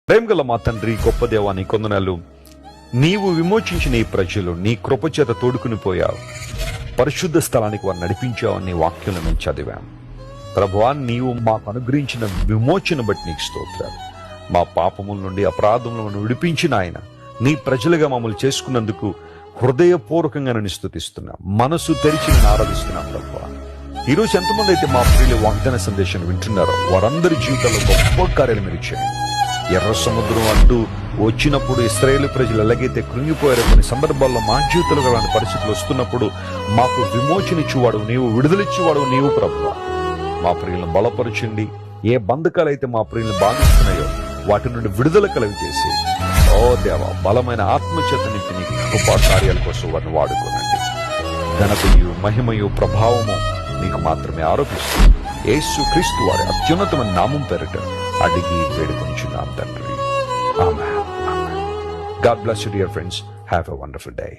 ప్రేమగల మా తండ్రి, గొప్ప దేవా, నీ కొందనాలు. నీవు విమోచించిన ఈ ప్రజలు నీ కృపచేత తోడుకుని పోయావు, పరిశుద్ధ స్థలానికి వారు నడిపించావు. నీ వాక్యంలో మేము చదివాం ప్రభువా. నీవు మాకు అనుగ్రహించిన విమోచన బట్టి నీకు స్తోత్రాలు. మా పాపముల నుండి, అపరాధముల నుండి విడిపించిన ఆయన నీ ప్రజలుగా మమ్మల్ని చేసుకున్నందుకు హృదయపూర్వకంగా నేను స్తుతిస్తున్నా, మనసు తెరిచి నేను ఆరాధిస్తున్నా ప్రభువా. ఈరోజు ఎంతమంది అయితే మా ప్రియుల వాగ్దాన సందేశాన్ని వింటున్నారో వారందరి జీవితాల్లో గొప్ప కార్యాలు మీరు చేయండి. ఎర్ర సముద్రం అంటూ వచ్చినప్పుడు ఇశ్రాయేలు ప్రజలు ఎలాగైతే కృంగిపోయారో, కొన్ని సందర్భాల్లో మా జీవితంలో అలాంటి పరిస్థితులు వస్తున్నప్పుడు మాకు విమోచనిచ్చేవాడు నీవు, విడుదలిచ్చేవాడు నీవు ప్రభువా. మా ప్రియులను బలపరచండి. ఏ బంధకాలు అయితే మా ప్రియులను బాధిస్తున్నాయో వాటి నుండి విడుదల కలుగు చేసి, ఓ దేవా, బలమైన ఆత్మచేత నింపి నీ కృపా కార్యాల కోసం వారిని వాడుకోనండి. ఘనతయు, మహిమయు, ప్రభావము నీకు మాత్రమే ఆరోపిస్తూ యేసు క్రీస్తు వారి అత్యున్నతమైన నామం పేరిట అడిగి వేడుకొంచున్నాం తండ్రి. ఆమేన్. God bless you, dear friends. Have a wonderful day.